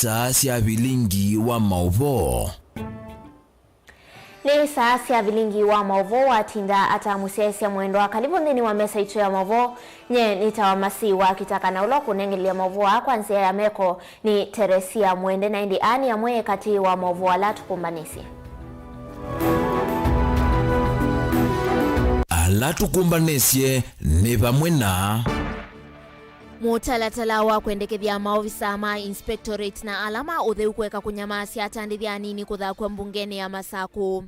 saa cia Vilingi wa Mauvoo. Ni saa cia Vilingi wa Mauvoo atinda atamusesia mwendo wa karibu ndini wa mesa itu ya Mauvoo nye nitawamasi wa KITAKA na ulo kunengelia Mauvoo kwanzia ya meko ni Teresia mwende na indi ani ya mwe kati wa Mauvoo ala tukumbanisi. Ala tukumbanesie ni pamwe na mutalatala wa kwendekethia maofisa ma inspectorate na alama utheu kweka kunyamasia atandithia nini kuthakwa mbungeni ya Masaku.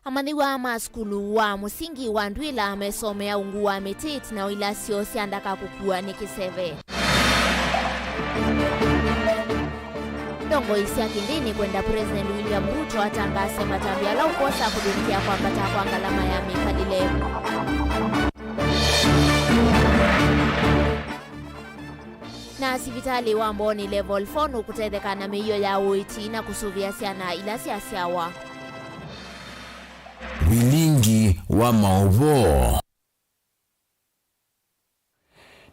Amani wa maskulu wa musingi wa Ndwila amesomea ungu wa metit na ilasio siandaka kukua ni kiseve. Dongo isi ya kindini kwenda President William Ruto atangase matambia la ukosa kudumikia kwa mbata kwa ngalama ya mikadile. Na sivitali wa mboni level 4 nukutedeka na miyo ya uiti na kusuvia siana ilasi asiawa. Vilingi wa Mauvoo.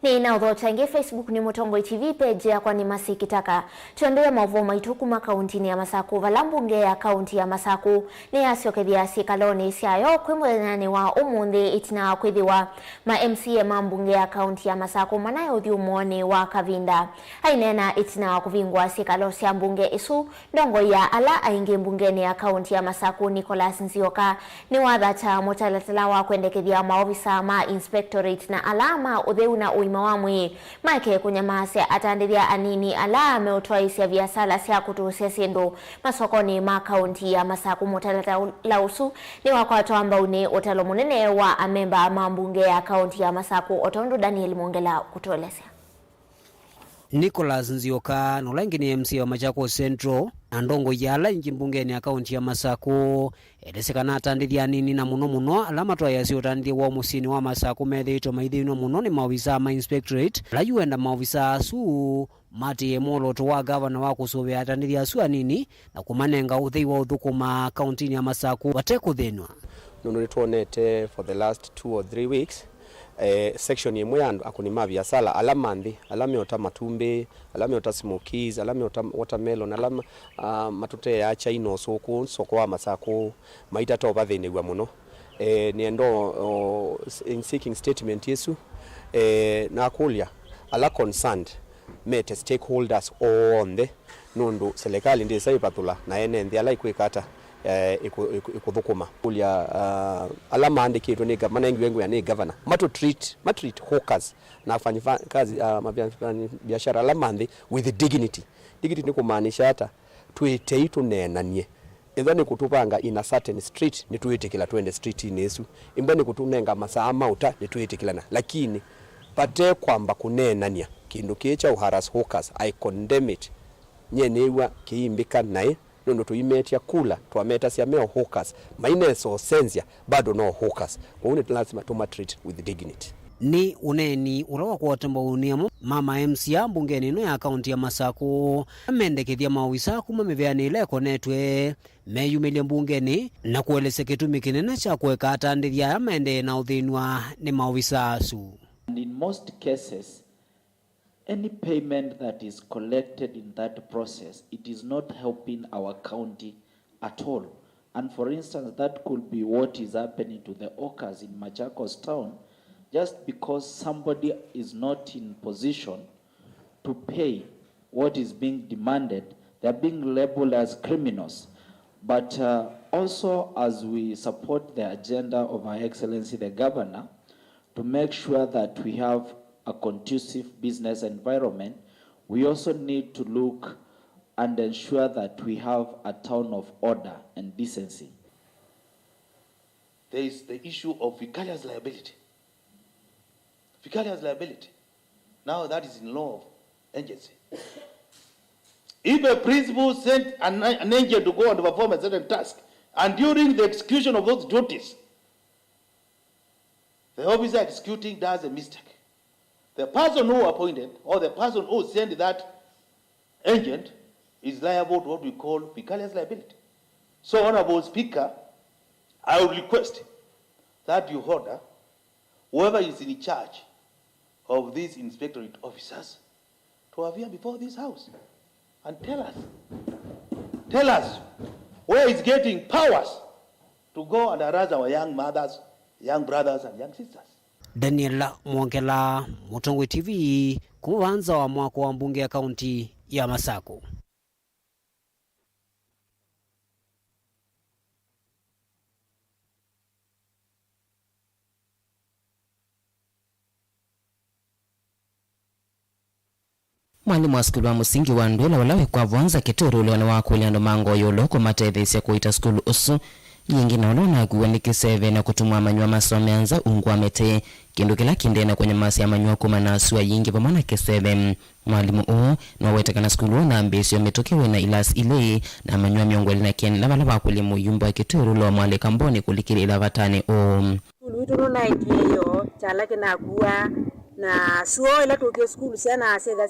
Ni na udhocha Facebook ni Mutongo TV page ya kwa ni masi KITAKA. Tuendea Mauvoo maitukuma kauntini ya Masaku valambunge ya kaunti ya Masaku ni asio kethia sikaloni siayo kwimwenani wa umundi itina kwithiwa ma MCA mambunge ya kaunti ya Masaku manayo thiumoni wa Kavinda. Hainena itina kuvingwa sikalo sia mbunge isu ndongo ya ala aingi mbungeni ya kaunti ya Masaku Nicholas Nzioka ni wadhata mutalatala wa kwendekethia maofisa ma inspectorate na alama utheu na mawamwi make kunyamasia atandithia anini ala ameutwa isia biasala sia kutusia sindu masokoni ma kaunti ya Masaku mutalata lausu ni wakwatoa mbauni utalo munene wa amemba mambunge ya kaunti ya Masaku Otondo Daniel Mongela kutuelezea. Nicholas Nzioka nulangi ni MC wa Machakos Central andongo yala inji mbungeni ya kaunti ya Masaku edesekana atandithia nini na muno alama twa yasi utandithia wa musini wa Masaku metheito maithino muno ni maofisa ma inspectorate la yuenda maofisa su mati emolo wa governor wa kusubia atandithia su anini na kumanenga uthei wa uthukuma kaunti ya Masaku watekuthenwa nuno tuonete for the last 2 or 3 weeks. Section yemwe yandu akunima biasala alamanthi alamiota matumbi alamiota smokies alamiota watermelon alama matute ya China soko wa Masaku maita to bathinegwa muno niendo in seeking statement yesu na kulia ala concerned mete stakeholders on the nundu serikali ndi saipatula na ene ndi ala ikwikata ikuthukuma kulia alama andikitwe ni governor wengu ya ni governor matu treat hawkers na afanye kazi biashara alama with dignity ni kumaanisha hata tuite tunenanie ethani kutupanga in a certain street ni tuite kila twende street inesu imbani kutunenga masaa mauta ni tuite kila na lakini pate kwamba kunenania kindu kicha uharas hawkers I condemn it nyenewa kiimbika nae nono tuimetia kula tuameta sia meo hawkers maineso senzia bado no hawkers kwa une lazima tumatreat with dignity ni uneni urawa kwa watambauniamu mama MCA mbungeni no ya kaunti ya Masaku amendekethia maofisa kuma meveanile konetwe meyumilia mbungeni na kuelese kitumi kinene cha kuweka atandithia amende na uthinwa ni maofisa asu. And in most cases any payment that is collected in that process, it is not helping our county at all. And for instance, that could be what is happening to the hawkers in Machakos town, just because somebody is not in position to pay what is being demanded, they are being labeled as criminals. But also as we support the agenda of Her Excellency the Governor, to make sure that we have a conducive business environment, we also need to look and ensure that we have a town of order and decency. There is the issue of vicarious liability. Vicarious liability. Now that is in law of agency. If a principal sent an agent to go and perform a certain task, and during the execution of those duties, the officer executing does a mistake, the person who appointed or the person who sent that agent is liable to what we call vicarious liability. So, Honorable Speaker, I would request that you order whoever is in charge of these inspectorate officers to appear before this house and tell us where it's getting powers to go and harass our young mothers, young brothers and young sisters. Daniel Mwongela, Mutongwe TV, kuanza wa mwako wa mbunge ya kaunti ya Masako. Mwalimu wa skulu wa musingi wa Ndwela walawe kwa vuanza kituru ule wana wakuli ando mango yolo kumatethesi ya kuita skulu usu yingi na ulona kuwa nikiseve na kutumwa manyua masome anza ungwa mete kindu kila kindena kwenye masi ya manyua kumanasua yingi pamana kiseve. Mwalimu uu na wawetakana skulu na ambesi ya metokewe na ilas ile na manyua miongweli na kien lava lava wakuli muyumba kituru ule wa mwale kamboni kulikiri ila vatane skulu ituru na ikiyo chalake na kuwa na suo ila tuke skulu siana asega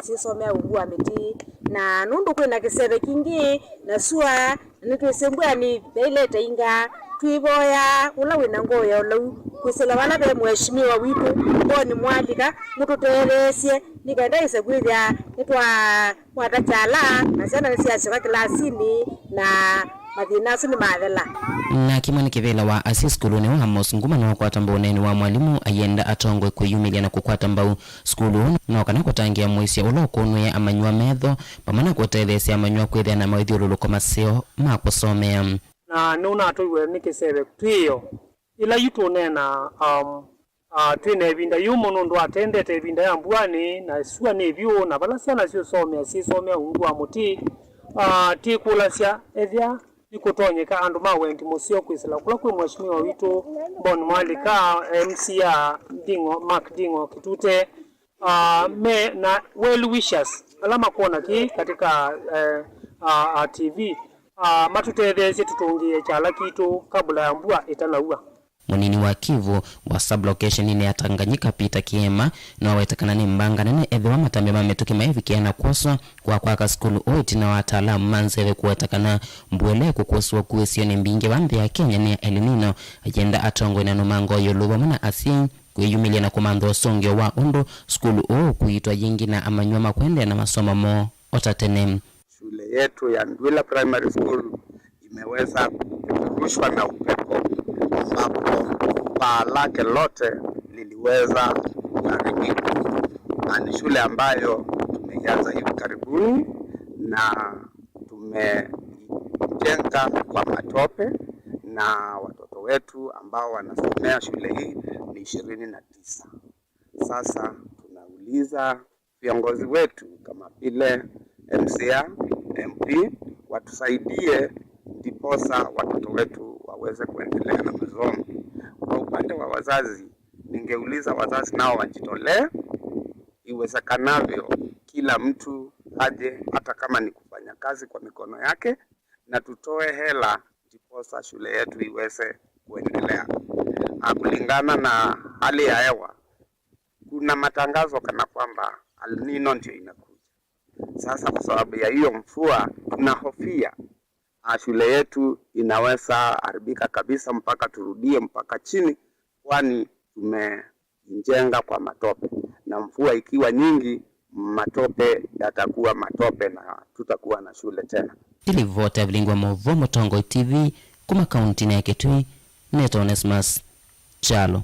sisomea ungua meti na nundu kwena kiseve kingi na sua nitwesembwa ni beilete inga twiboya ula wina ngoya ula kwisela bana be mheshimiwa witu boni mwalika mututeresie nikaenda isegwithia nitwa watachala na sana nisiashika klasini na mathina suni mathela na kimani kivela wa asiskulu ni wa mosunguma na wakwata mboneni wa mwalimu ayenda atongwe kuyumilia na kukwata mbau skulu na wakana kutangia mwisi ya ulo kunwe amanyua medho pamana kutelesi amanyua kwithia na mawithio luluko maseo makusomea na nuna atuwe nikisebe tuyo ila yutu nena twine vinda yumo nundu atendete vinda ya mbuani na suwa nevyo na balasiana sio somea ungua muti tikulasia evya nikutonyeka andu mawendi musio kwisila kula kwi mheshimiwa witu bon mwalika MCA Dingo Mark Dingo kitute me na well wishers alama kuona ki katika TV matutethesi tutungie chala kitu kabla ya mbua itanaua. Munini wa Kivu wa sublocation ine ya Tanganyika Peter Kiema na wawetakana ni mbanga nene edhewa matambe mametuki maevikiana kwaswa kwa kwaka skulu oiti na wataalamu manzeve kuwatakana mbwele kukwaswa kuwesio ni mbinge wandhi ya Kenya ni El Nino agenda atongo ina numango yoluwa muna asi kuyumilia na kumandho songe wa undo skulu kuitwa jingi na amanyua makwende na masoma mo otatenem. Shule yetu ya Ndwila Primary School imeweza kurushwa na upepo ambapo paa lake lote liliweza kuharibika. Na ni shule ambayo tumeianza hivi karibuni na tumejenga kwa matope na watoto wetu ambao wanasomea shule hii ni 29. Sasa tunauliza viongozi wetu kama vile MCA, MP watusaidie ndiposa watoto wetu waweze kuendelea na masomo. Kwa upande wa wazazi, ningeuliza wazazi nao wajitolee iwezekanavyo, kila mtu aje hata kama ni kufanya kazi kwa mikono yake na tutoe hela ndiposa shule yetu iweze kuendelea. Kulingana na hali ya hewa, kuna matangazo kana kwamba El Nino ndio inakuja. Sasa kwa sababu ya hiyo mvua tunahofia shule yetu inaweza haribika kabisa mpaka turudie mpaka chini, kwani tumejenga kwa matope na mvua ikiwa nyingi matope yatakuwa matope na tutakuwa na shule tena. Ilivota Vilingwa Mauvoo, Mutongwe TV kuma kaunti ya Kitui, Neto Onesmus Chalo.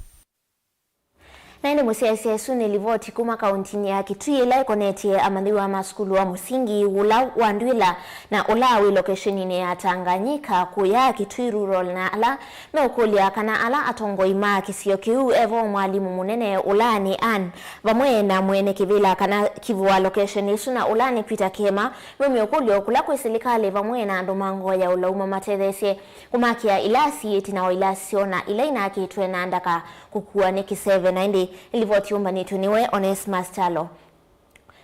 Naende musiasia suni livoti kuma kaunti ya Kitui ila ikoneti amandhiwa maskulu wa musingi ula wa Ndwila na ula wi location ine ya Tanganyika kuya Kitui rural na ala meukulia kana ala atongo ima kisio kiu evo mwalimu munene ulani an vamwe na mwene kivila kana kivua location isu na ulani Peter Kiema meukulio kula kuisilikali vamwe na ndomango ya ulauma matedhese kumakia ilasi itina ilasi ona ilaina kitwe na andaka kukua neki 790 ilivoti umbanitu niwe Onesmus Chalo.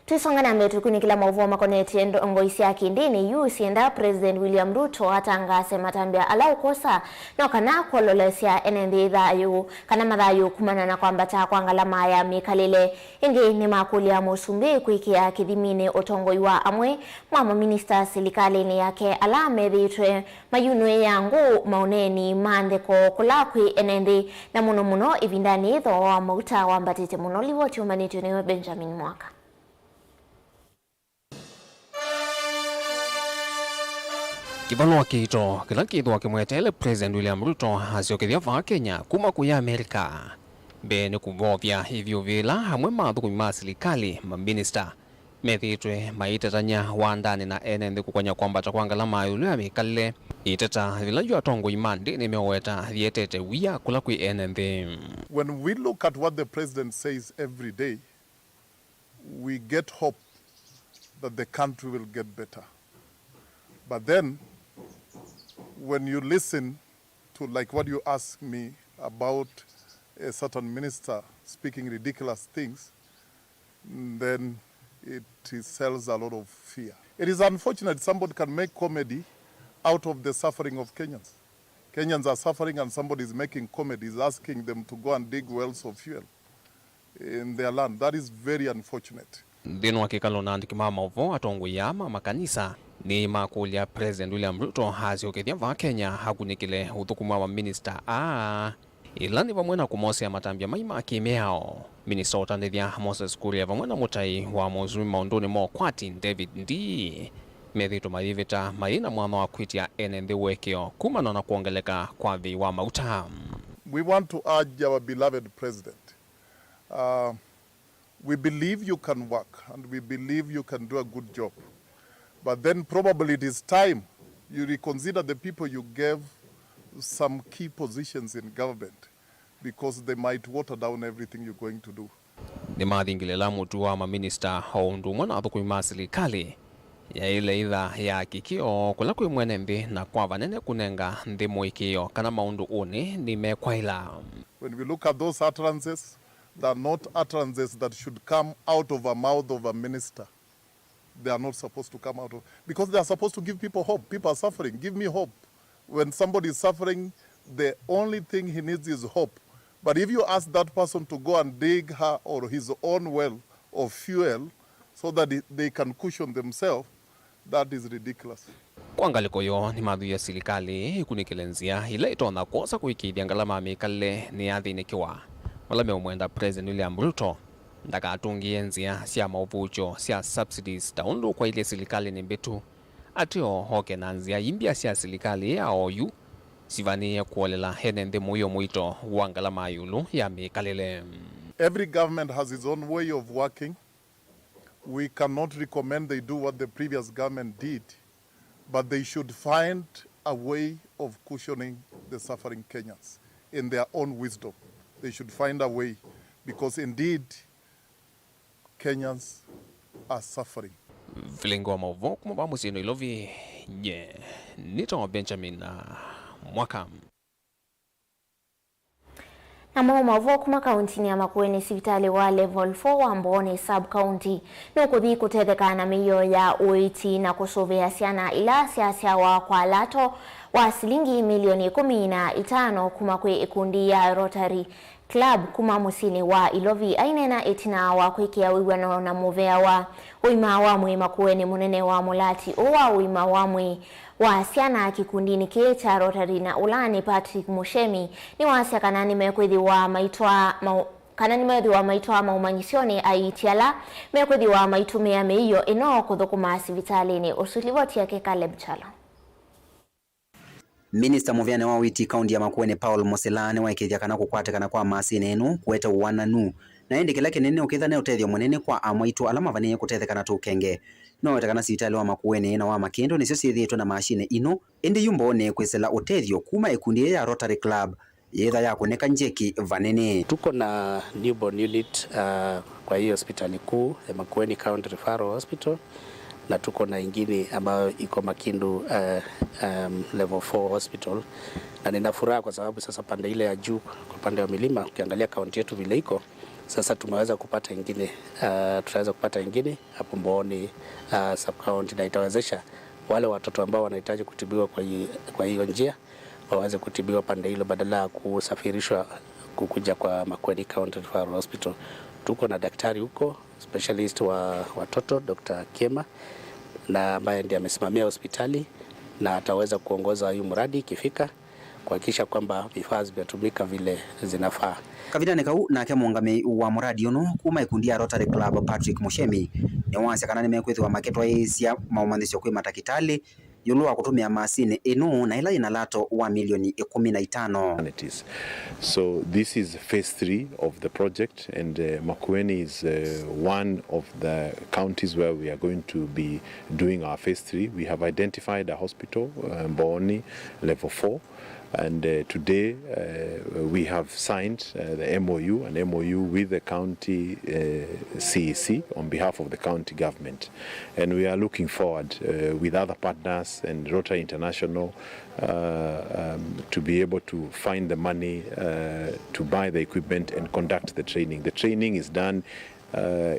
Tuisongana metu kunikila Mauvoo makoneti ngoisi ya kindini yu sienda President William Ruto atangase matambia ala ukosa no kana kololesya enendi dhayu kana madhayu kumana na kwamba ta kwangala maya mikalile ingi ni makuli ya Musumbi kuikia kidhimine otongoi wa amwe mama minister silikali ni yake ala medhitwe mayunwe yangu mauneni mandeko kulakwi enendi na muno ivindani idho wa mauta wa mbatite muno liwoti umanitu niwe Benjamin Mwaka. Kivanwa kito kila kithwa kimwetele President William Ruto asiokithia va Kenya kuma kuya Amerika bene kuvovya hivyo vila hamwe mathukumi ma serikali maminista methitwe maitetanya wa ndani na enende kukwanya kwambata kwangala mayulu ya mikalile iteta vila yu atongo imandi ni meweta vietete wia kula kui enende. When we look at what the president says every day, we get hope that the country will get better. But then, when you listen to like what you asked me about a certain minister speaking ridiculous things, then it sells a lot of fear. It is unfortunate somebody can make comedy out of the suffering of Kenyans. Kenyans are suffering and somebody is making comedy, is asking them to go and dig wells of fuel in their land. That is very unfortunate. Dino wakikalo na andikima Mauvoo atongo yama makanisa ni makulia President William Ruto asiokithia va Kenya hakunikile uthukuma wa minister ilani vamwena kumosea matambia maima kimeao minister otandithia Moses Kuria vamwena mutai wa mozumi maunduni mo kwati David Ndi methito marivita maina mwana wa kwitia enende wekeo kumana na kuongeleka kwa vi wa mauta. We want to urge our beloved president. We believe you can work and we believe you can do a good job. But then probably it is time you reconsider the people you gave some key positions in government because they might water down everything you're going to do. Ni mathingilela mutu wa maminista hondu mwana athukumi ma serikali ya ile idha ya kikio kula kwi mwene mbi na kwa vanene kunenga nthi muikio kana maundu uni ni mekwaila. When we look at those utterances, they are not utterances that should come out of a mouth of a minister. They are not supposed to come out of, because they are supposed to give people hope. People are suffering. Give me hope. When somebody is suffering, the only thing he needs is hope. But if you ask that person to go and dig her or his own well of fuel so that they can cushion themselves, that is ridiculous. Kwangaliko yo ni madhu ya serikali kunikilenzia ile itona kosa kuikithia ngalama mikale ni athinikiwa wala meumwenda President William Ruto ndaka atungie nzia sia mauvucho sia subsidies taundu kwa ile serikali ni mbitu atio hoke na nzia imbia sia serikali ya oyu sivani ya kuolela henende muyo muito wangala mayulu ya mikalile. Every government has its own way of working. We cannot recommend they do what the previous government did, but they should find a way of cushioning the suffering Kenyans in their own wisdom. They should find a way because indeed Kenyans are suffering. Vilingi wa Mauvoo kumba musino ilovi nye nito Benjamin Mwaka. Na Mauvoo kuma kauntini ya Makueni sivitali wa level 4 wa Mboni sub-county nukuthi kutetheka na miyo ya uiti na kusuvia siana ila siasia wa kwa lato wa silingi milioni 15 kuma kwe ikundi ya Rotary Club kuma musini wa ilovi ainena etina wa kwikia wiwano na muvea wa uima wa mwi Makueni munene wa mulati uwa uima wa mwi wa siana kikundini kile cha Rotary na ulani Patrick Mushemi ni wasia kanani mekwethi wa maitwa maumanyisioni aitiala mekwethi wa maitumia meiyo ino kuthukuma sivitalini usulivoti yake Caleb Chalo. Minister muvyane wa witi kaunti ya Makueni Paul Moselane waikithia kana kukwatekana kwa masine enu kueta uwananu na endekela kinene ukitha ne utethio munene kwa amaitu alama vane kutethekana tu kenge no wetakana sivitali wa Makueni na wa Makendo nicio ciithitwe na mashine ino indi yumbone kwisela utethio kuma ikundi ya Rotary Club yetha ya kuneka njeki vanene. Tuko na newborn unit kwa hii hospitali kuu ya Makueni County Referral Hospital na tuko na ingine ambayo iko Makindu level 4 hospital, na nina furaha kwa sababu sasa pande ile ya juu kwa pande wa milima ukiangalia kaunti yetu vile iko Sasa tumeweza kupata ingine, tutaweza kupata ingine hapo Mbooni sub-county, na itawezesha wale watoto ambao wanahitaji kutibiwa kwa hiyo njia waweze kutibiwa pande hilo badala ya kusafirishwa kukuja kwa Makueni County Referral Hospital. Tuko na daktari huko, specialist wa watoto Dr. Kiema, na ambaye ndiye amesimamia hospitali na ataweza kuongoza hii mradi ikifika kuhakikisha kwamba vifaa vinatumika vile zinafaa. Kavitane kau nake muungami wa muradi uno kuma ikundi ya Rotary Club Patrick Mushemi ni wanse kana nimekwithwa maketwa isia maumandisho kwi matakitali yulu wa kutumia masini inu na ila inalato wa milioni 15. So this is phase 3 of the project, and Makueni is one of the counties where we are going to be doing our phase 3. We have identified a hospital, Mbooni level 4. And today we have signed the MOU, an MOU with the county CEC on behalf of the county government. And we are looking forward with other partners and Rotary International to be able to find the money to buy the equipment and conduct the training. The training is done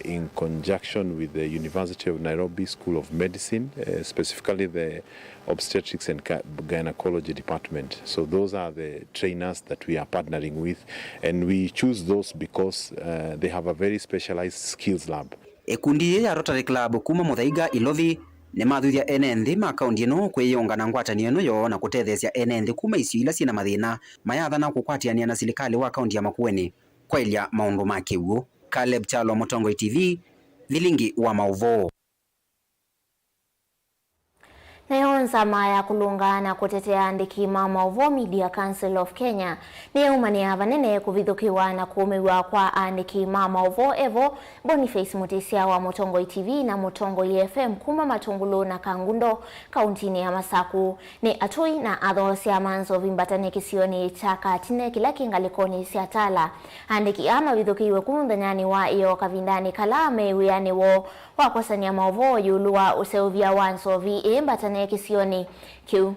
in conjunction with the University of Nairobi School of Medicine, specifically the Obstetrics and Gynecology Department. So those are the trainers that we are partnering with, and we choose those because they have a very specialized skills lab. Ekundi ya Rotary Club kuma Muthaiga Ilothi ni mathuithia ene nthi makaundi ino kwiyongana ngwatanio ino yo na kutethecia ene nthi kuma icio ila ciina mathina mayathana kukwatiania na serikali wa kaunti ya Makueni kwailia maundu ma kiugo. Caleb Chalo, Motongoi TV, Vilingi wa Mauvoo. Nayo nzama ya kulunga na kutetea andiki ma Mauvoo Media Council of Kenya ni umani avanene kuvithukiwa na kuumiwa kwa andiki ma Mauvoo Evo Boniface Mutisia wa Motongoi TV na Motongoi FM kuma Matungulu na Kangundo kauntini ya Masaku ni atui na athosi ya manzo vimbatane kisioni cha Katine kila kingalikoni siatala andiki ama vithukiwe kumundanyani wa iyo kavindani kalame wiani wo wakosania Mauvoo yulua useuvia wanso vi mbatane kisioni kiu.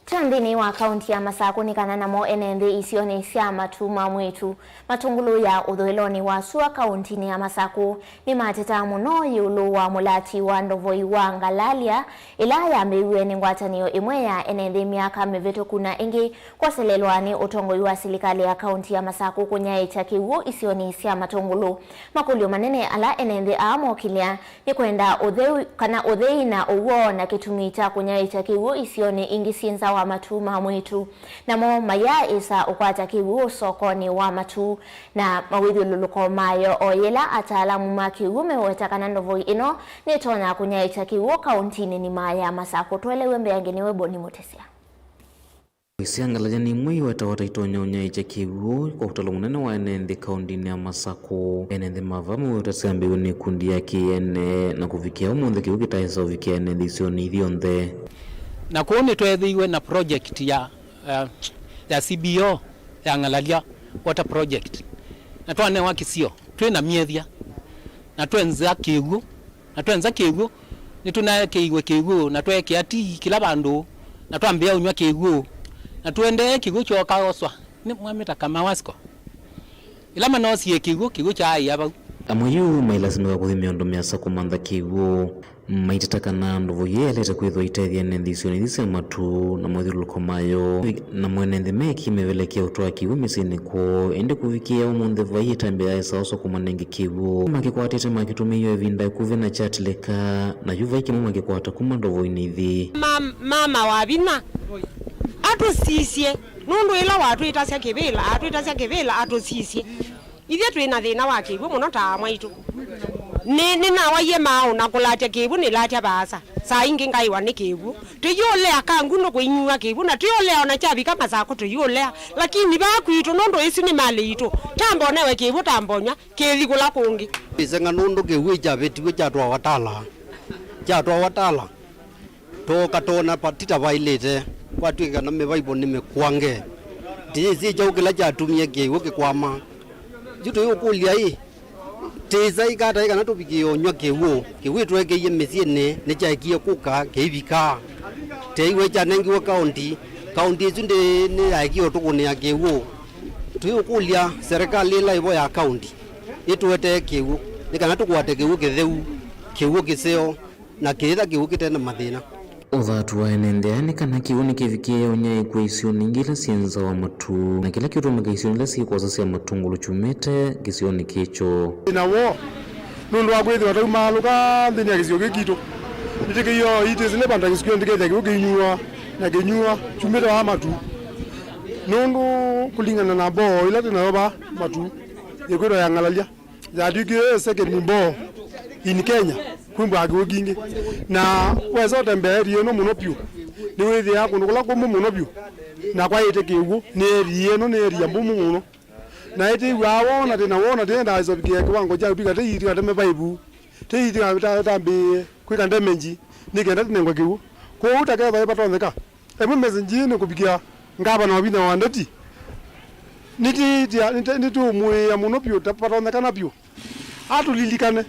Chandini wa kaunti ya Masaku ni kanana mo enende isione sia matuma mwetu matungulu ya udhoeloni wa sua kaunti ni ya Masaku ni mateta muno yulu wa mulati wa ndovoi wa ngalalia ila ya mbewe ni ngwatanio imwe ya enende miaka meveto kuna ingi kwa selelwani utongoi wa serikali ya kaunti ya Masaku kunyae chakiwo isione sia matungulu makulio manene ala enende amo kilia ni kwenda udhei na uwo na kitumita kunyae chakiwo isione ingi sinza wa matuma mwetu na mo maya isa ukwata kiwu sokoni wa matu na mawidhi luluko mayo oyela ataalamu makiwu mewetakana ndovoi ino nitona kunyaicha kiwu kauntini ni maya Masaku tuelewe mbeangeniwe Boni Mutesia. Isiangalaja ni mwi wata itonya unyaicha kiwu kwa utalo munene wa enende kauntini ya Masaku enende mavamu utasambi uni kundi ya kiene na kufikia umunde kiwu kitaisa ufikia enende isioni idhionde na kuone twethiwe na project ya CBO ya ngalalia water project na twane wa kisio twina miethia na twenza kigu ni tunaye kigu na tweke ati kila bandu na twambia unywa kigu na twende kigu choka oswa ni mwameta kama wasko ila manosi kigu cha yaba amayu mailazimika kuthimia ndo miasa kumantha kiwu maitataka ndovo yelete kwithwa itethia nendi isio nithise matu na mwithiluko mayo na mwenende meki mevelekea utoa kiwu misini ko ende kuvikia umunthe vai tambia esa oso kumanenge kiwu makikwatite makitumiyo evinda kuve na chatleka na yuva iki makikwata kuma ndovo inithi mama wabina atusisie nundu ila watu itasya kivila atusisie ithia twina thina wa kiwu muno ta mwaitu ni na waye mao na kulatia kiwu ni latia basa saa ingi ngaiwa ni kiwu tuyole akanguno kuinyua kiwu na tuyole ona chabi kama zako tuyole lakini bakwitu nondo isi ni mali itu tambo newe kiwu tambonya kethigula kungi isenga nondo kiwu chabetiwe chatwa watala toka tona patita bailete kwatwinga na mebaibo nimekwange ndizi chokela chatumie kiwu kikwama juto yokulia hii teza ikata ikana tupikio nywa kewo tweke ye mesiene ne chakie kuka kebika teiwe chanengi wa county zunde ne aikio tukune ya kewo tuyokulia serikali la ibo ya county itwete kewo nikana tukwate kewo ketheu kewo kiseo na ketha kewo kitena mathina uthatu wa enendeani kana kiuni kivikie onya ikwe isio ningila sienza wa matu na kila kitu magaisio nila sikoza sia matungulu chumete kisio ni kicho ina wo nundu wa kwithwa tau maluka nthini ya kisio gikito nitike iyo itizile banda kisio ndike ya kinyua na kinyua chumete wa matu nundu kulingana na bo ila tinayoba matu yekwiro ya ngalalia ya dike second bo in Kenya kumbwa agoginge na wezo temberi no monopio ni wethi ya kunukula kwa monopio na kwa ite kiwu ni rie no ne ria mbumu muno na ite wawo na tena wona tena izo bikia kiwango cha bika te iti kata mebaibu te iti kata tambi kwika ndemenji ni kenda tinengwa kiwu ko utaka ba patoneka emu mezinji ne kubikia ngaba na wabina wandati niti umwe ya monopio tapatoneka na pio atulilikane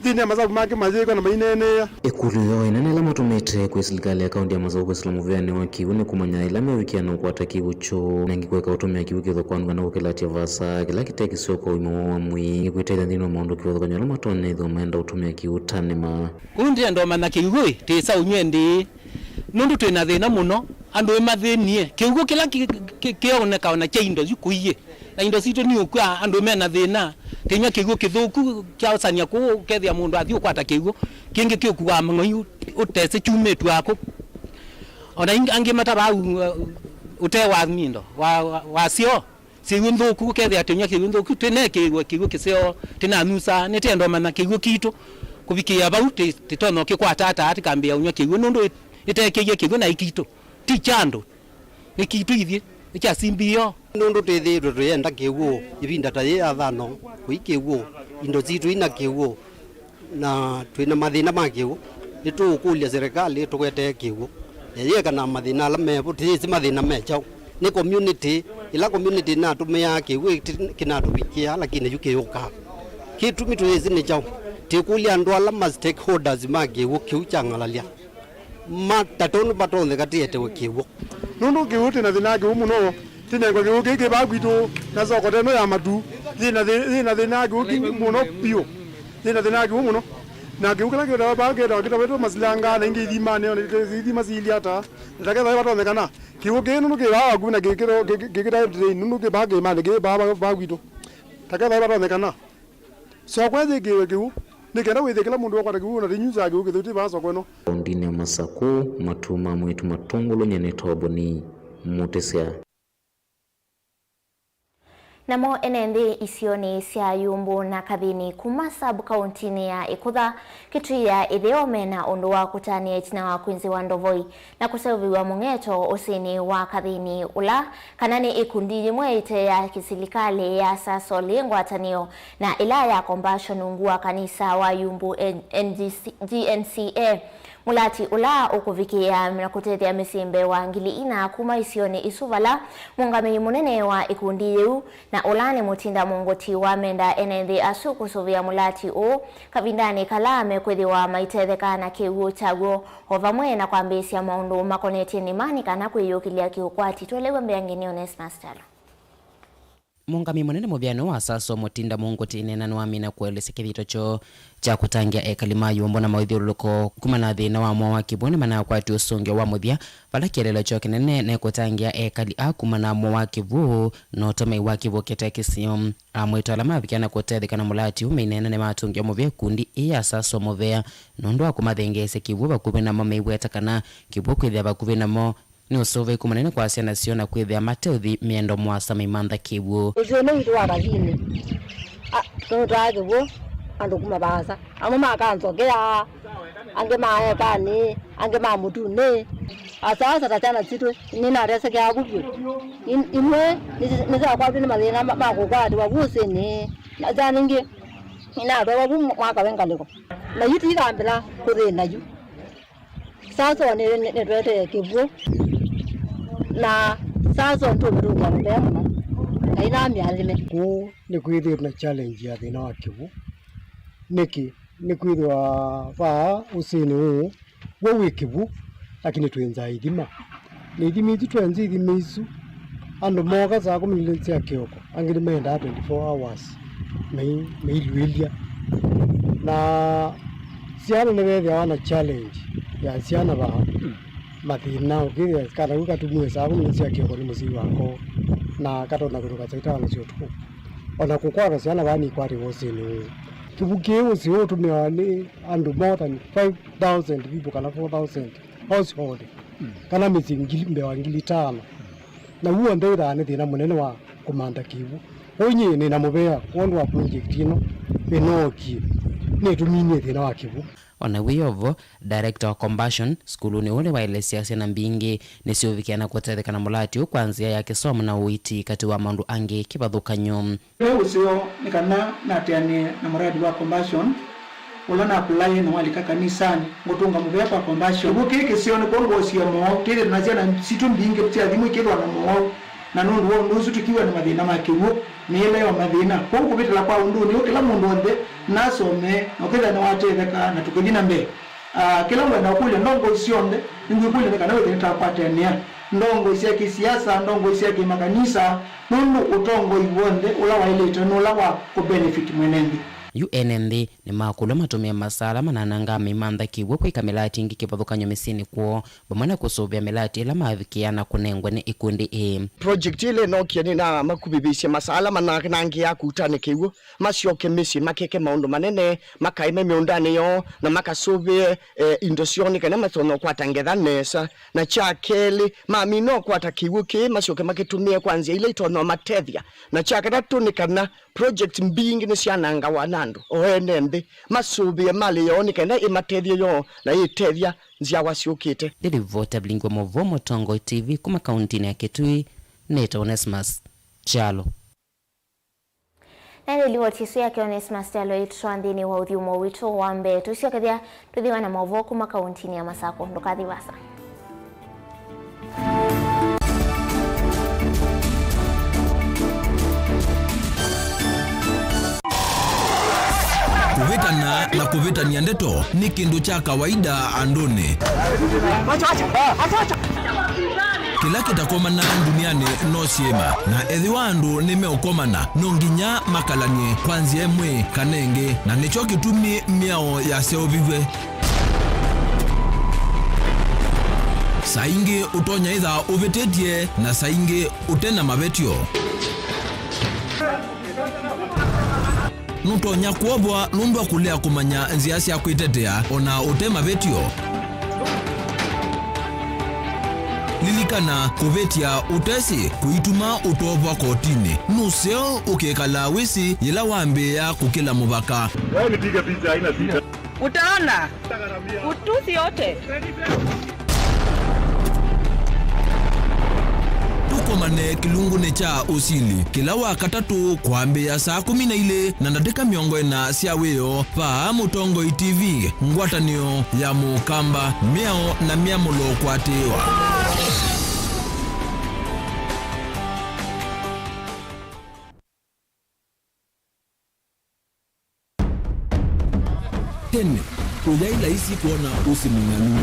dine mazabu make majeko na mainene ekulu yo inene la matumete kwa serikali ya kaunti ya Mauvoo kwa Islamu vyane wa kiune kumanya ilame wikiana kwa takibu cho nangi kwa utumia kibuke za kwanu na ukilati vasa kila kiteki soko imo mwi kuitenda ndino maondo kwa kwa nyolo matone ndo maenda utumia kiutanema kundi ndo mana kiugwe tesa unyende nundu twina thina muno andu emathenie kiugo kila kioneka ona chaindo yukuiye na indo sito ni ukwa andu mena thina tinya kiugo kithuku kya sania ku kethia mundu athi ukwata kiugo kingi kikuwa mang'oi utese chumetu ako ona angi mataba utewa mindo wasio sigunduku kethia tinya kigunduku tene kiugo kiseo tina nusa nitendo mana kiugo kitu kubikia bauti titono kikwata ati kambia unya kiugo nundu itekeje kiugo na ikito ti chando ni kitu ithie ikya simbio nundu tethirwe tuyenda kiugo ibinda ta ya thano kuikiugo indo zitu ina kiugo na twina mathina ma kiugo nitukulia serikali tukwete kiugo yeye kana mathina la mebu tisi mathina mecha ni community ila community na tumia kiugo kinatubikia lakini yukiuka kitu mitu hizi ni chao tikulia ndo ala ma stakeholders ma kiugo kiuchangalalia matatonu patonde katiete kiugo nundu kiugo tina thina kiugo muno tina kwa kiugo kike bagwito na soko teno ya matu tina thina kiugo muno pio tina thina kiugo muno na kiugo kila kiugo bageda kitaweto masilanga na ingi thimane ona thima siliata ndaketha patonekana kiugo kino nuke bagu na kikira nundu ke bage mane ke bagwito taketha patonekana so kwaje kiugo nikenda withe kila mundu wakwata kiugo na rinyuza kiugo kithuti baso kweno ndine masaku matuma mwitu matongolo nyene toboni mutesea namo enende isioni cia yumbu na kathini kuma sub county ya Ikutha kitria ithiome na undu wa kutania itina wa kwinzi wa ndovoi na kuseviwa mungeto usini wa kathini ula kanani ikundi imwe ite ya kisilikali ya saso lingwatanio na ila ya compassion ungua kanisa wa yumbu GNCA mulati ula ukuvikia na kutethia misimbe wa ngili ina kuma isioni isuvala mungami munene wa ikundi yu na ulani mutinda mungoti wa menda enende asuku suvia mulati o kavindani kalame kwethi wa maitetheka na kiugo chaguo ovamwe na kwambisia maundu makoneti ni mani kana kwiyukilia kiukwati tolewe mbeangeni Onesmus Talo mungami munene mubyano wa saso mutinda mungoti inena nwamina kuelese kithito cho cha kutangia ekalima yombo na maithiuluko kumana thina wa mwa kibone mana kwati usonge wa muthia vala kielelo cho kinene ne kutangia ekali akumana mwa wa kivu no tome wa kivu ketekisio amwito alama vikana kutethika na mulati umeinena ne matungia muvya kundi iya saso muvea nondo akumathengese kivu bakuve na mameiweta kana kivu kwithia bakuve na mo ni usove kumanene kwa asiana sio na kwithia mateuthi miendo mwasa maimantha kiwu uzione witu wa kathini tunutage wo andu kuma basa amo makanzogea ange maekani ange mamutune asasa tatana chitwe nina rese kya gubyo imwe niza kwa bini malena makokwati wabuseni na zaninge ina ro wabu mwaka wengaleko na yitu ikambela kuthina yu sasa ne twete kivu na sasa ndo mruga mbema aina mialime ku ni kwithirwe na challenge ya thina wa kivu niki nikwithwa ba usini huu wo wikivu lakini twenza ithima ni ithimi twenza ithimi isu andu moga za kumilensia kioko angini menda 24 hours meiluilia na siana nevetha wana challenge ya siana ba mathina ukithia kana gukatumue za kumilensia kioko ni musi wako na katona kuruka tsaita na cio tu ona kukwara siana bani kwari wosini huu kibuki usi utumiwa ni andu more than 5,000 people kana 4,000 household kana mizingi mbewa ngili 5 na huo ndio ithane thina munene wa kumanda kivu onye ni na mubea wondu wa project ino enoki ni tuminie thina wa kivu. Ona wiyovo director wa Compassion skuluni ule wa Elesia sena mbingi nisiovikiana kutethekana mulati ukwanzia ya kisomo na uiti kati wa mandu angi kibathukanyo. Usio nikana natiane na muradi wa Compassion ulana apply na walika kanisani ngutunga mubea kwa Compassion buki kisio ni kongo sio mo tire tunazia situ mbingi ptia thimu ikirwa na mo na nundu wo nusu tukiwa na mathina makiwu ni ile ya mathina ko kubitila kwa undu ni kila mundu onde nasome oketha na watetheka na tukujina mbe kila mwenda kule ndongo isionde ningi kule kana wewe tapatania ndongo isia kisiasa ndongo isia kimakanisa nundu utongo ibonde ula wa ile tano la wa ku benefit mwenendi UNND ni makulu matumia masala manananga mimanda kiwe kwa ikamilati ingi kibathukanyo misini kuo bamana kusubia milati ila maavikiana kunengwa ni ikundi project ile no kieni na makubibisya masala manangi ya kutane kiwe masioke misi makeke maundu manene makaime miundani yo na makasubie indosioni kana mathono kwatangetha nesa na chakeli mamino kwatakiwe ki masioke makitumie kwanzia ile itono matethia na chakatatu ni kana project mbingi ni siananga wanandu oenende masubie mali yo ni kana imatethia yo na itethia nzia wasiukite. Dili vota Bilingwa Mauvoo Mutongo TV kuma kaunti ya Kitui Neta Onesmus Chalo. Na liliwo tisu ya Onesmus Chalo itwandini wa uthiumo wito wambe tusiokethia tuthiwa na Mauvoo kuma kaunti ya Masako ndokathi wasa. Kuvitana na kuvitania ndeto ni kindu cha kawaida andoni. Kila kitakomana duniani no siema na ethi wandu nimeokomana nonginya makalanie kwanzia emwe kanenge na nicho kitumi miao ya seovivwe. Saingi utonya itha uvitetie na saingi utena mavetio. Nutonya kuobwa nundu kulea kumanya nzia cia kwitetea ona utema vetio. Lilikana kuvetia utesi kuituma utobwa kotini nuseo ukekala wisi ila wambe ya kukila mubaka. Nipiga picha haina picha. Utaona utusi yote. Tukomane kilungune cha usili kila wakatatu kwambia saa 12 na dakika 40 cia wio pa Mutongo TV ngwatanio ya mukamba miao na miamulo kwatiwa. Tene ujaila isi kuona usimungani.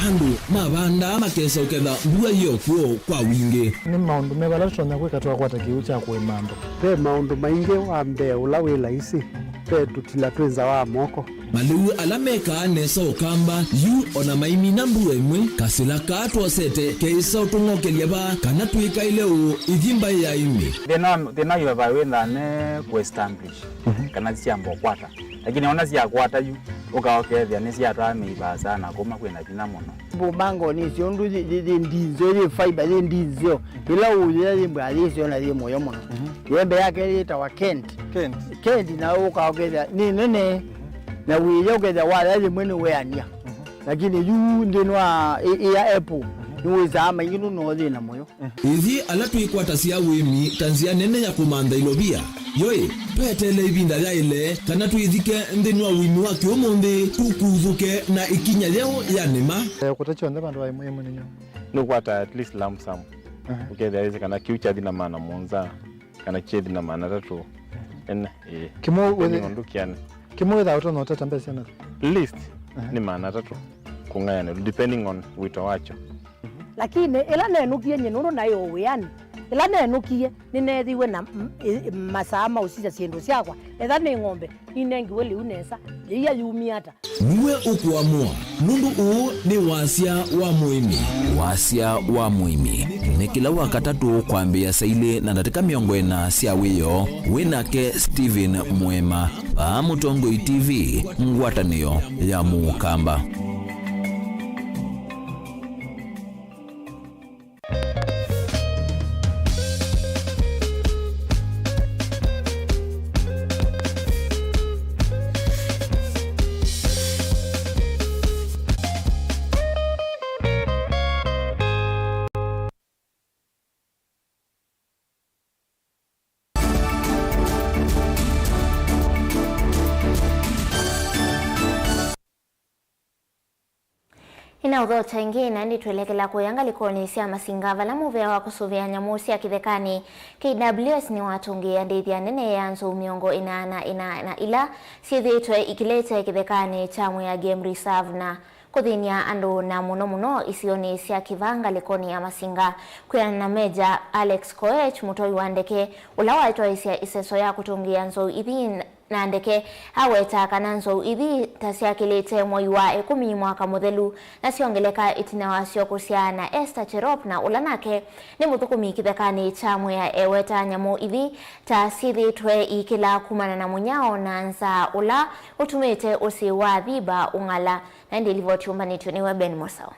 Andu mabanda makesa uketha mbua hiyo kuo kwa wingi. Ni maundu mebala tutonya kwikatwa kwata kiu cha kuimando. Pe maundu maingi wambe ula wila isi. Pe tutila twenza wa moko. Maliu alameka nesa ukamba yu ona maimi na mbua imwe kasila katwa sete keisa utungokelia ba kana tuika ileo ithimba ya imi. Thina yu wawenda ne ku-establish kana ciambo kwata. Lakini ona cia kwata yu ukaokethia ni cia twamiba sana kuma kwina thina muno. Bumango ni ciondu ndinzo ni fiber ndinzo ila ulia limba alisio na limo moyo muno. Yembe yake itawa Kent na ukaokethia ni nene na wile ukethia wala limwe weania. Lakini yu ndinwa ya Apple niweza ama yinu no thina moyo. Ithi alatwikwata cia wimi tanzia nene ya kumanda ilobia. Yoi, petele ibinda ya ile, kana tuithike ndinu wa wimi waki umundi, tukuthuke na ikinya leo ya nema. Kutacho nda bandu wa imu ninyo. Nukwata at least lump sum. Ukethia kana kiucha thina mana monza. kana chethi na maana tatu ene kimo wewe ndukiani kimo da auto no tatambe sana list ni maana tatu kungayana depending on wito wacho lakini ila nenukie nyenuru nayo uyani ila nenukie ninethiwe na masama usija siendo syakwa etha ni ng'ombe inengiwe liu nesa iya yumiata niwe ukuamua nundu uu ni wasia wa muimi ni kila wakatatu kwambia saile na ndatika miongo ena sia wiyo WINAKE Steven Mwema pa Mutongoi TV ngwatanio ya Mukamba. Ina udhota ingine ndi tuelekela kuyanga likoni sia masingava la muvea wa kusuvia nyamusi ya kithekani KWS ni watungi ya ndithia nene ya nzu miongo ina ila siethitwe ikilete kithekani chamu ya game reserve na kuthinia andu na muno isioni sia kivanga likoni ya masinga kuyana na Meja Alex Koech mutoi wa ndeke ula waitwa isia iseso ya kutungia nzu ithi na ndeke aweta kananzo ithi tasiakilite mwai wa 10 mwaka muthelu na siongeleka itina wasio kusiana Esther Cherop na ulanake ni muthukumi kithekani chamwe ya eweta nyamu ithi tasithitwe ikila kumana na munyao na nza ula utumite usi wa thiba ungala na ndilivyo tiumbanityo niwe Ben Mosao.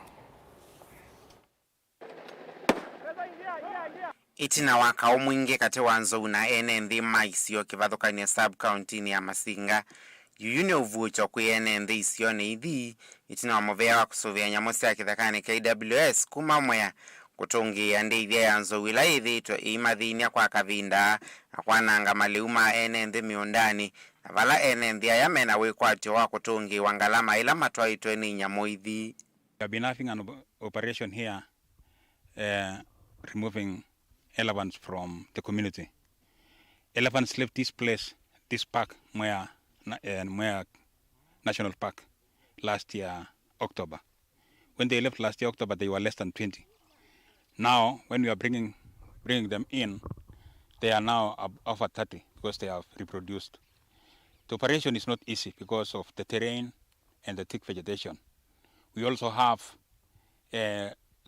Itina waka omwinge kati wanzo una NND maisio kivathukania sub-county ya Masinga. Yuyune uvucho kwi NND isione ithi. Itina wamuvea wa kusuvia nyamusi ya kithekani KWS kumamwea kutungia ndithia ya nzo wila ithi ito imathinia kwa kavinda na kwananga maliuma NND miundani. Na vala NND ya mena wikwatio wa kutungi wangalama ila matwa ito ni nyamu ithi. We have been having an operation here removing elephants from the community. Elephants left this place, this park, Mwea National Park, last year, October. When they left last year, October, they were less than 20. Now, when we are bringing them in, they are now over 30 because they have reproduced. The operation is not easy because of the terrain and the thick vegetation. We also have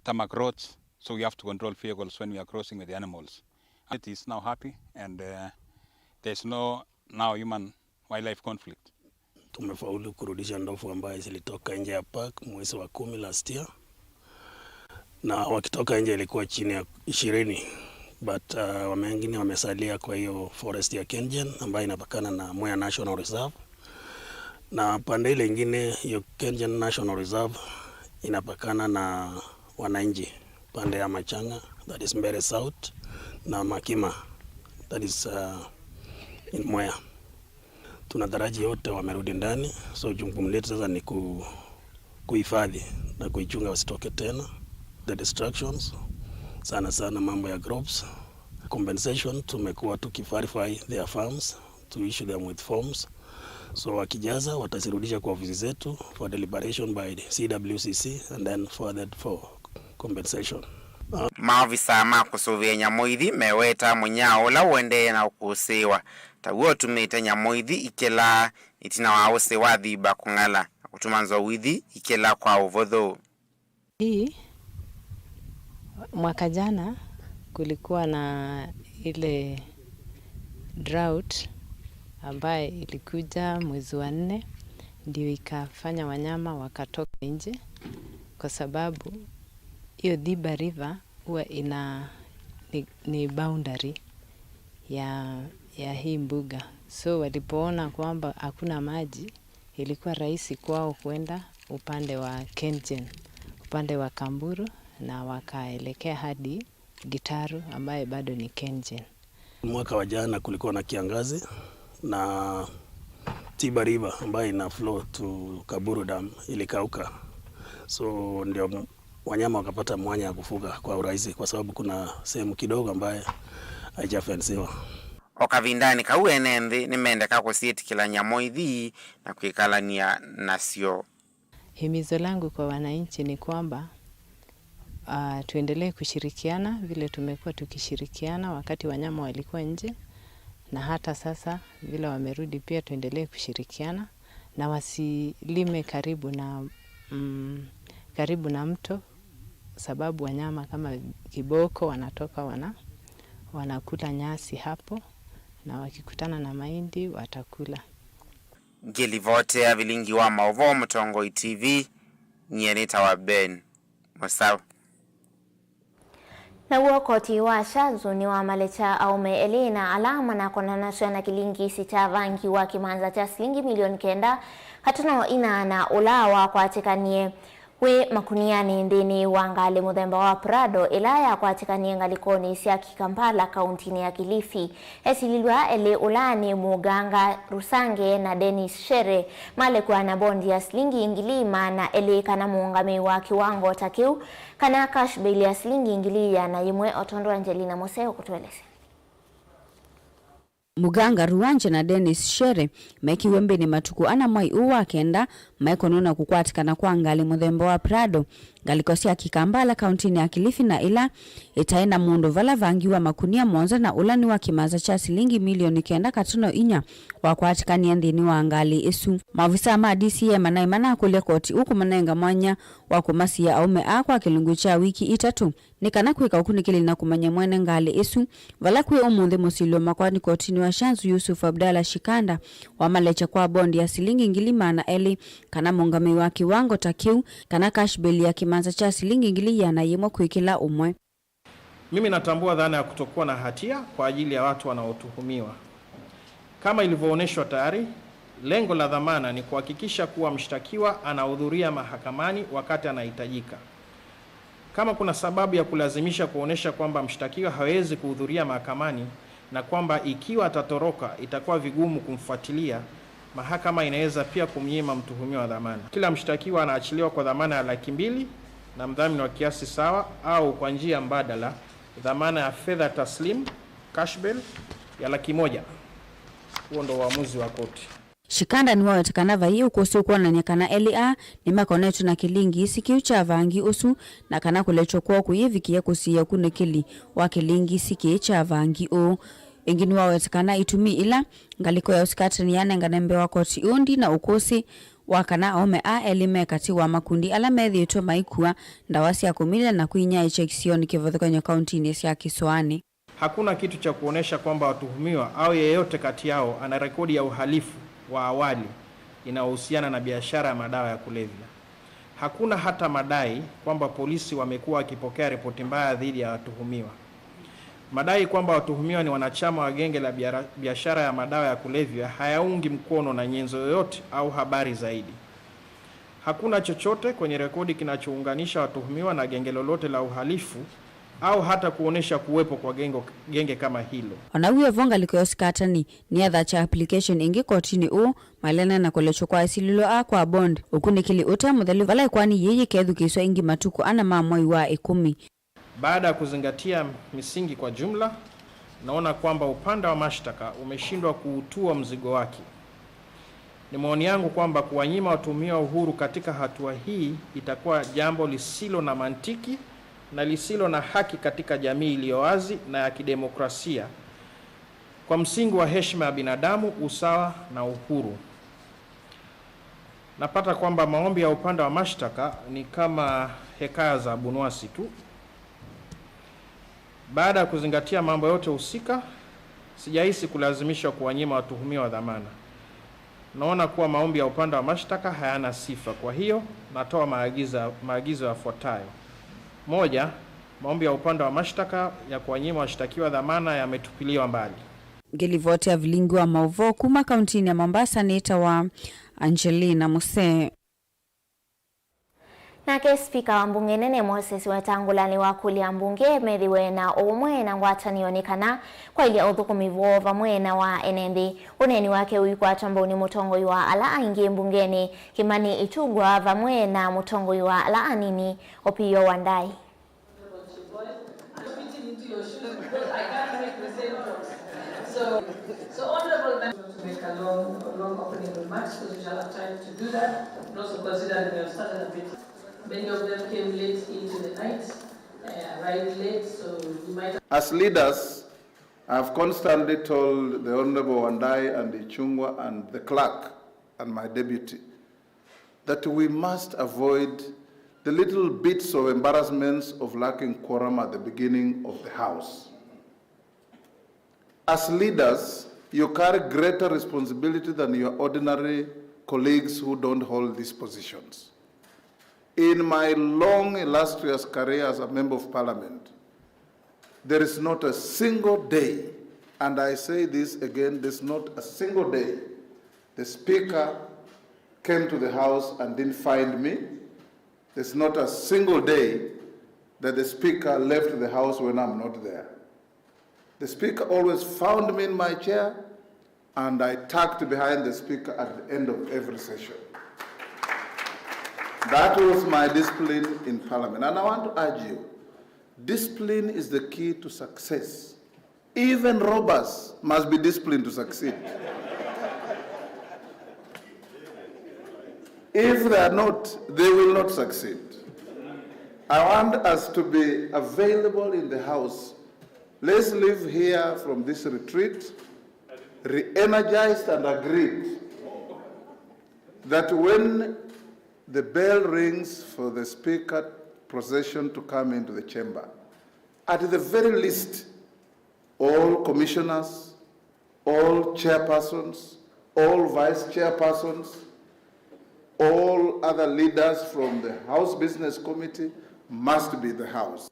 tarmac roads, so we have to control vehicles when we are crossing with the animals. It is now happy and there's no now human-wildlife conflict. Tumefaulu kurudisha ndovu ambaye zilitoka nje ya park mwezi wa 10 last year. Na wakitoka nje ilikuwa chini ya 20. But wengine wamesalia kwa hiyo forest ya Kengen ambayo inapakana na Mwea National Reserve. Na pande ile nyingine hiyo Kengen National Reserve inapakana na wananchi pande ya Machanga, that is Mbere South, na Makima, that is in Mwea. Tunataraji yote wamerudi ndani, so jukumu letu sasa ni kuhifadhi na kuichunga wasitoke tena. The distractions, sana mambo ya crops. Compensation, tumekuwa tukiverify their farms, to issue them with forms. So wakijaza watazirudisha kwa ofisi zetu for deliberation by the CWCC and then forwarded for compensation. Maavisa makusuvia nyamuithi meweta munyao la uende na ukusiwa. Taguo tumite nyamuithi ikela itina wause wa thiba kungala. Kutumanzo withi ikela kwa uvodho. Hii mwaka jana kulikuwa na ile drought ambaye ilikuja mwezi wa 4 ndio ikafanya wanyama wakatoka nje kwa sababu hiyo Thiba River huwa ni boundary ya hii mbuga. So walipoona kwamba hakuna maji ilikuwa rahisi kwao kwenda upande wa Kengen, upande wa Kamburu na wakaelekea hadi Gitaru ambaye bado ni Kengen. Mwaka wa jana kulikuwa na kiangazi na Thiba River ambayo ina flow to Kaburu Dam ilikauka. So ndio wanyama wakapata mwanya ya kufuga kwa urahisi kwa sababu kuna sehemu kidogo ambaye haijafensiwa. Okavindani kau enenthi nimendeka kusietikila nyamo ithi na kwikalania nasio. Himizo langu kwa wananchi ni kwamba tuendelee kushirikiana vile tumekuwa tukishirikiana wakati wanyama walikuwa nje, na hata sasa vile wamerudi pia tuendelee kushirikiana, na wasilime karibu na mto, sababu wanyama kama kiboko wanatoka wanakula nyasi hapo, na wakikutana na mahindi watakula. Ngilivote ya Vilingi wa Mauvoo, Mutongoi TV, nyenita wa Ben Musau. Na uokoti wa shazu ni wa malecha aume elina alama na kona naswa na kilingi sita vangi wa kimanza cha shilingi milioni 9 hatuno ina na ulawa kwa atikanie we makuniani ndini wangali muthemba wa Prado ilaya kwa atikanie ngalikoni sia Kikampala kauntini ya Kilifi esililwa ele ulani Muganga Rusange na Dennis Shere male kwa na bondi ya shilingi ingilima na ele kana muungami wa kiwango takiu kana cash bail ya shilingi ingilia na yimwe Otondo Angelina Moseo kutueleze. Muganga Ruanje na Dennis Shere mekiwembe ni matuku ana mwai uwa kenda maikonuna kukwatikana kwa ngali muthemba wa Prado ngalikosia Kikambala kauntini ya Kilifi na ila itaenda mundu vala vangiwa makunia monza na ulani wa kimaza cha shilingi milioni 9 katuno inya wakwatikania ndini wa ngali isu. Mavisa ma DCM na imana kule koti huku manenga mwanya wa kumasia aume akwa kilungu cha wiki 3 nikana kwika ukunikili na kumanya mwene ngali isu vala kwe umundi musilo makwani kotini wa Shanzu Yusuf Abdalla Shikanda wa malecha kwa bondi ya shilingi ngilima na eli kana mungami wa kiwango takiu kana cash bail ya kimanza cha shilingi ngilia na yemo kuikila umwe. Mimi natambua dhana ya kutokuwa na hatia kwa ajili ya watu wanaotuhumiwa. Kama ilivyooneshwa tayari, lengo la dhamana ni kuhakikisha kuwa mshtakiwa anahudhuria mahakamani wakati anahitajika. Kama kuna sababu ya kulazimisha kuonesha kwamba mshtakiwa hawezi kuhudhuria mahakamani na kwamba ikiwa atatoroka itakuwa vigumu kumfuatilia, mahakama inaweza pia kumnyima mtuhumiwa dhamana. Kila mshtakiwa anaachiliwa kwa dhamana ya $200,000 na mdhamini wa kiasi sawa, au kwa njia mbadala dhamana ya fedha taslim cash bail ya $100,000. Huo ndo uamuzi wa koti. Shikanda ni wawetakana vai ukusu kuwa na nyakana LA ni makonetu na kilingi sikiu cha vangi usu na kana kulecho kuwa kuyivikia kusiya kunekili wa kilingi sikiu cha vangi o. Ingini wawetakana itumi ila ngaliko ya usikatani ya nenganembe wa koti undi na ukusi wakana ome elime kati wa makundi ala methi ito maikua ndawasi ya kumile na kuinya ichekisioni kivodho kwenye kauntini ya Kiswani. Hakuna kitu cha kuonesha kwamba watuhumiwa au yeyote kati yao ana rekodi ya uhalifu wa awali inayohusiana na biashara ya madawa ya kulevya. Hakuna hata madai kwamba polisi wamekuwa wakipokea ripoti mbaya dhidi ya watuhumiwa. Madai kwamba watuhumiwa ni wanachama wa genge la biashara ya madawa ya kulevya hayaungi mkono na nyenzo yoyote au habari zaidi. Hakuna chochote kwenye rekodi kinachounganisha watuhumiwa na genge lolote la uhalifu au hata kuonesha kuwepo kwa genge kama hilo. Wanawiyo vonga liko yosikatani ni adha cha application ingi kotini malena na kolecho kwa isililo kwa bond ukunikili uta mudhali vala kwani yeye kethu kiswa ingi matuku ana mamoi wa 10. Baada ya kuzingatia misingi kwa jumla, naona kwamba upande wa mashtaka umeshindwa kuutua mzigo wake. Ni maoni yangu kwamba kuwanyima watuhumiwa uhuru katika hatua hii itakuwa jambo lisilo na mantiki na lisilo na haki katika jamii iliyo wazi na ya kidemokrasia kwa msingi wa heshima ya binadamu, usawa na uhuru. Napata kwamba maombi ya upande wa mashtaka ni kama hekaya za bunwasi tu. Baada ya kuzingatia mambo yote husika, sijahisi kulazimishwa kuwanyima watuhumiwa dhamana. Naona kuwa maombi ya upande wa mashtaka hayana sifa, kwa hiyo natoa maagizo yafuatayo. 1. Maombi ya upande wa mashtaka ya kuwanyima washtakiwa dhamana yametupiliwa mbali. Ngilivote ya Vilingi wa Mauvoo kuma kauntini ya Mombasa nita wa Angelina Mose. Nake spika wa mbunge nene Moses Wetangula wa kulia mbunge methiwe na umwe na ngwatanionekana kwa ili uthukumivu vamwe na wa enendi uneni wake uikwa tamboni mutongoi wa ala aingi mbungeni Kimani Ichung'wah vamwe na mutongoi wa ala anini Opiyo Wandayi. into your shoes because I can't make the same jokes. So honorable members, to make a long opening remarks because we shall have time to do that. And also considering we have started a bit. Many of them came late into the night, arrived late, so you might. As leaders, I have constantly told the Honorable Wandai and the Chungwa and the clerk and my deputy that we must avoid the little bits of embarrassments of lacking quorum at the beginning of the House. As leaders, you carry greater responsibility than your ordinary colleagues who don't hold these positions. In my long, illustrious career as a member of parliament, there is not a single day, and I say this again, there's not a single day the Speaker came to the House and didn't find me. There's not a single day that the Speaker left the House when I'm not there. The Speaker always found me in my chair, and I tucked behind the Speaker at the end of every session. That was my discipline in Parliament. And I want to urge you, discipline is the key to success. Even robbers must be disciplined to succeed. If they are not, they will not succeed. I want us to be available in the House. Let's leave here from this retreat re-energized and agreed that when the bell rings for the Speaker procession to come into the chamber, at the very least, all commissioners, all chairpersons, all vice chairpersons, all other leaders from the House Business Committee must be in the House.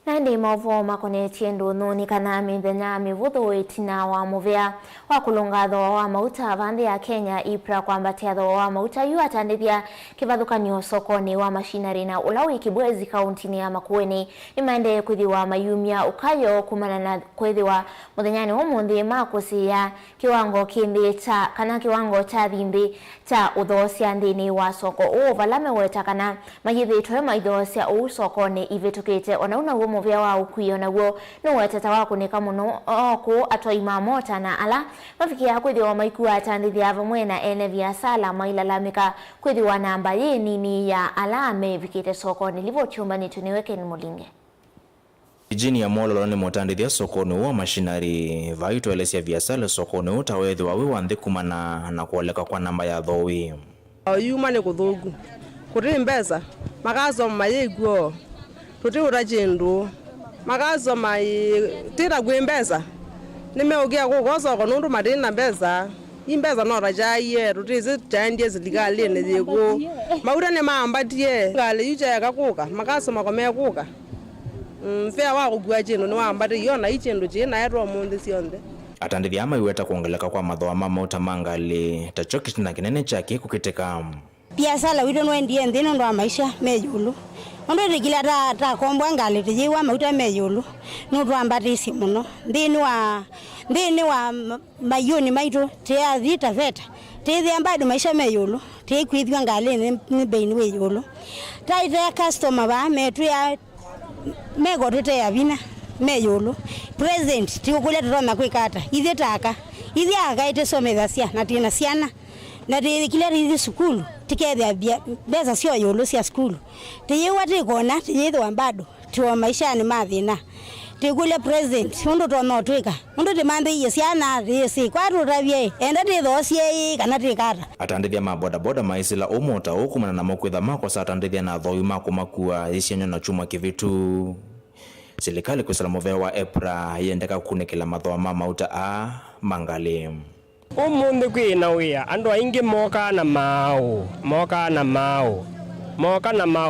Nandi Mauvoo makone tiendo noni kana mithenya mivuthu itina wa muvea wa kulunga thoo wa mauta vande ya Kenya ipra kwambatia thoo wa mauta yu atandithia kivathukanio sokoni wa mashinari na ulawi Kibwezi kauntini ya Makueni imaende kwithiwa mayumia ukayo kumana na kwithiwa muthenyani umuthi makusi ya kiwango kindi cha kana kiwango cha thimbi cha uthosia nthini wa soko u valame weta kana mayithitwe maithosia u sokoni ivitukite onauna muvea wa ukuyo naguo no weteta wa kunika muno ku atoima mota na ala mafikia kwithiwa maikua atandithia vamwe na ene biasala mailalamika kwithiwa namba nini ya alame vikite sokoni livo chumbani tuniweke ni mulinge Jini ya mololo ni motandithia sokoni wa mashinari vaito elesia biasala sokoni utawethi wawi wandhikumana na kuoleka kwa namba ya thowi yuma ni kuthugu kuri mbesa makazo mayiguo tuti urachindu makazo tira gwembeza nimeugia kugoso konundu madina mbeza imbeza no rajaye tuti tandie zilikali ne yego maura ne maambatie ngale yuje yakakuka makaso makome kuka mfea wa kugwa chino no ambate yona ichendo china yatwa munde sionde atandithia amaiweta kuongeleka kwa mathoa mamauta mangali tachokitina kinene chake kukiteka biasala wito no ndie ndino ndo maisha mejulu ondo rigila ta kombwa ngali tijiwa mauta mejulu no twambatisi muno ndini wa mayoni maito te azita veta te ambado maisha mejulu te kwithwa ngali ni beini wejulu taite customer ba metu ya mego tete ya vina mejulu present tikukule tutoma kwikata ithi taka ithi akaite somethasia na tina siana na kile rithi sukulu tikethia beza sio yulu cia sukulu tiyiwa tikona tiyithwa bado tuwa maisha ni mathina tikule present undu tono twika undu timandhiye ciana risi kwaru ravye enda tithocie kana tikata atandithia maboda boda maisila umota ukumana na mokwitha mako sa atandithia na thoi mako makua isienyo na chuma kivitu serikali kusala muvea wa EPRA yendeka kunikila mathoa mamauta a mangali umunthi kwina wia andu aingi moka na mao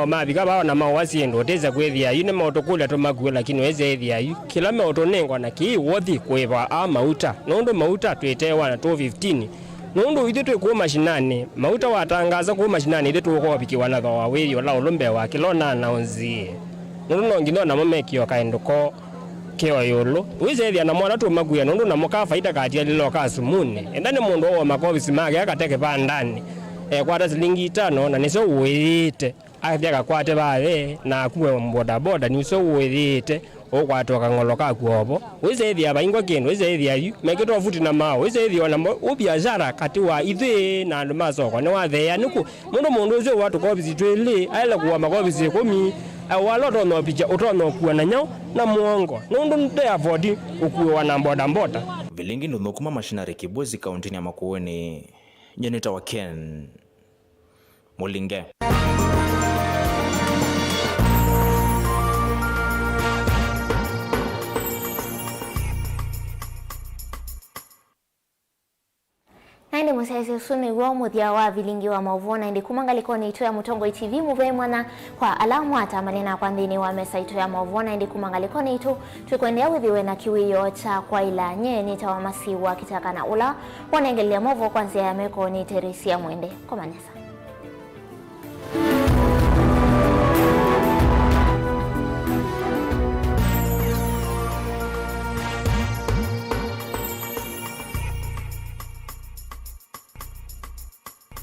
mavika bao na mao wasiendo teza kwethia yune moto kule tumakuwe lakini weze ethia kila moto nengwa na ki wothi kweva a mauta nundu mauta twetewa na 215 nundu ithu twikuwa mashinani mauta watangaza kuwa mashinani ithu tukobikiwa na thawa wiri ola ulumbe wa kilona na onzi nundu nongino na momekio kaenduko keo yolo wize thia na mwana tu makuya nundu na muka faida katia lilo kasumune endane mundu wa makovisi mage akateke pa ndani kwata silingi 5 na niso uwite athia kwate bae na kuwe boda boda niso uwite okwatoka ngoloka kuobo wize thia baingwa kindu wize thia yu mekito futi na mao wize thia na ubiashara kati wa ithe na andu masoko ne wa thea niku mundu uzo watu kovisi twili aila kuwa makovisi 10 awaloto no picha utono kuwa na nyao na muongo nundu nte afodi ukuwa na boda boda. Vilingi ndo nokuma mashinari Kibwezi kaunti ya Makueni ni Jeneta wa Ken Mulinge. Naende musese suni wa muthia wa Vilingi wa Mauvoo na ndi kumangaliko ni ito ya Mutongo TV muve mwana kwa alamu atamalina kwa ndini wa mesa ito ya Mauvoo na ndi kumangaliko ni ito tukwendea withiwe na kiwiyo cha kwa ila nye nita wa masi wa KITAKA na ula wanengelea Mauvoo kwanzia ya meko ni Teresia Mwende kwa manesa.